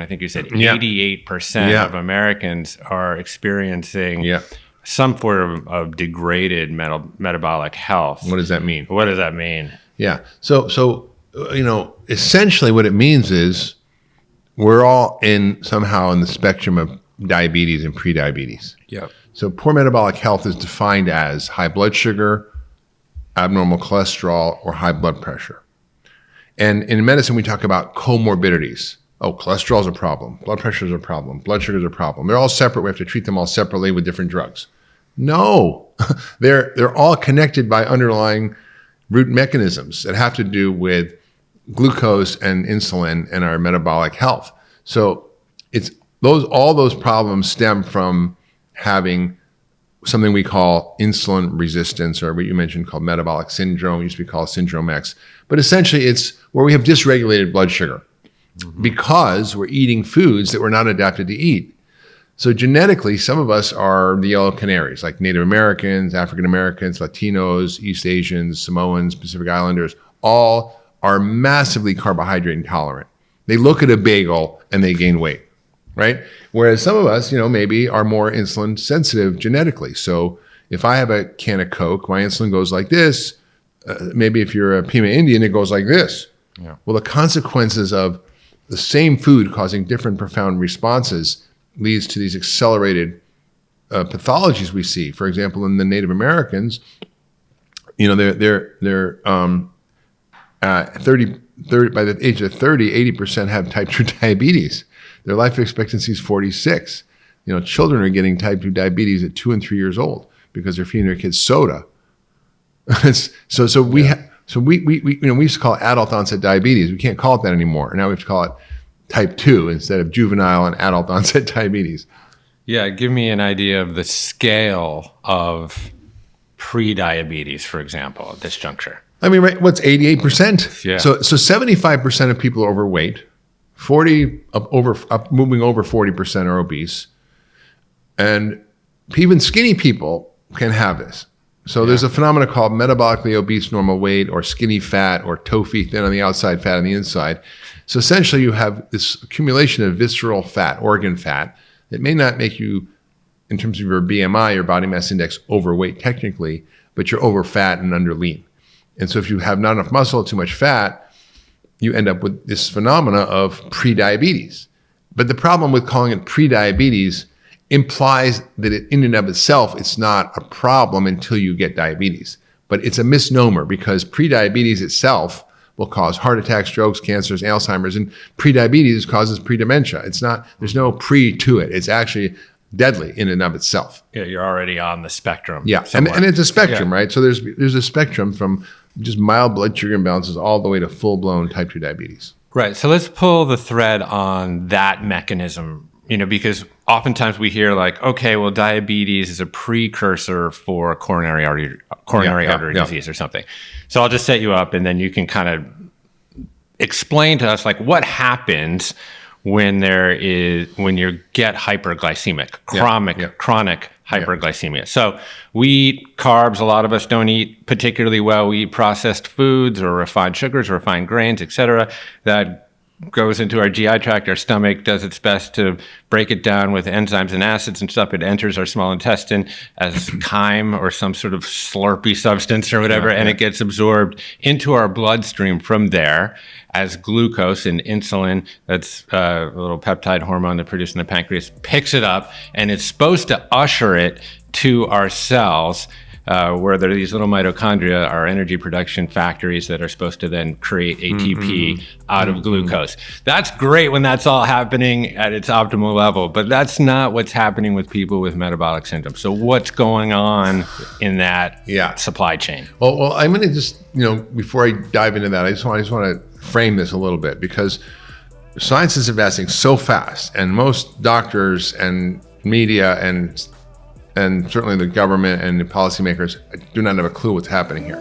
I think you said 88% of Americans are experiencing some form of degraded metabolic health. What does that mean? What does that mean? Yeah. So essentially what it means is we're all somehow in the spectrum of diabetes and prediabetes. Yep. So poor metabolic health is defined as high blood sugar, abnormal cholesterol, or high blood pressure. And in medicine, we talk about comorbidities. Oh, cholesterol is a problem. Blood pressure is a problem. Blood sugar is a problem. They're all separate. We have to treat them all separately with different drugs. No, they're all connected by underlying root mechanisms that have to do with glucose and insulin and our metabolic health. So all those problems stem from having something we call insulin resistance, or what you mentioned called metabolic syndrome, used to be called syndrome X. But essentially it's where we have dysregulated blood sugar because we're eating foods that we're not adapted to eat. So genetically, some of us are the yellow canaries, like Native Americans, African Americans, Latinos, East Asians, Samoans, Pacific Islanders, all are massively carbohydrate intolerant. They look at a bagel and they gain weight, right? Whereas some of us, maybe are more insulin sensitive genetically. So if I have a can of Coke, my insulin goes like this. Maybe if you're a Pima Indian, it goes like this. Yeah. Well, the consequences of the same food causing different profound responses leads to these accelerated pathologies we see. For example, in the Native Americans, they're 30 by the age of 30, 80% have type 2 diabetes. Their life expectancy is 46. Children are getting type 2 diabetes at 2 and 3 years old because they're feeding their kids soda. We used to call it adult onset diabetes. We can't call it that anymore. Now we have to call it type 2 instead of juvenile and adult onset diabetes. Yeah, give me an idea of the scale of pre-diabetes, for example, at this juncture. I mean, right, what's 88%? Yeah. So 75% of people are overweight, moving over 40% are obese, and even skinny people can have this. So there's a phenomenon called metabolically obese normal weight, or skinny fat, or TOFI, thin on the outside, fat on the inside. So essentially you have this accumulation of visceral fat, organ fat, that may not make you, in terms of your BMI, your body mass index, overweight technically, but you're over fat and under lean. And so if you have not enough muscle, too much fat, you end up with this phenomena of prediabetes. But the problem with calling it prediabetes implies that in and of itself, it's not a problem until you get diabetes. But it's a misnomer because prediabetes itself will cause heart attacks, strokes, cancers, Alzheimer's, and prediabetes causes predementia. There's no pre to it. It's actually deadly in and of itself. Yeah, you're already on the spectrum. Yeah, and it's a spectrum, right? So there's a spectrum from just mild blood sugar imbalances all the way to full-blown type 2 diabetes. Right. So let's pull the thread on that mechanism, because oftentimes we hear like, okay, well, diabetes is a precursor for coronary artery disease or something. So I'll just set you up and then you can kind of explain to us like what happens when you get hyperglycemic, chronic hyperglycemia. So we eat carbs. A lot of us don't eat particularly well. We eat processed foods or refined sugars, refined grains, et cetera. That goes into our GI tract. Our stomach does its best to break it down with enzymes and acids and stuff. It enters our small intestine as chyme or some sort of slurpy substance or whatever, and it gets absorbed into our bloodstream from there as glucose, and insulin, that's a little peptide hormone that's produced in the pancreas, picks it up, and it's supposed to usher it to our cells, where there are these little mitochondria, our energy production factories that are supposed to then create ATP out of glucose. That's great when that's all happening at its optimal level, but that's not what's happening with people with metabolic syndrome. So what's going on in that supply chain? Well, I'm going to just, before I dive into that, I just want to frame this a little bit, because science is advancing so fast, and most doctors and media and certainly the government and the policymakers do not have a clue what's happening here.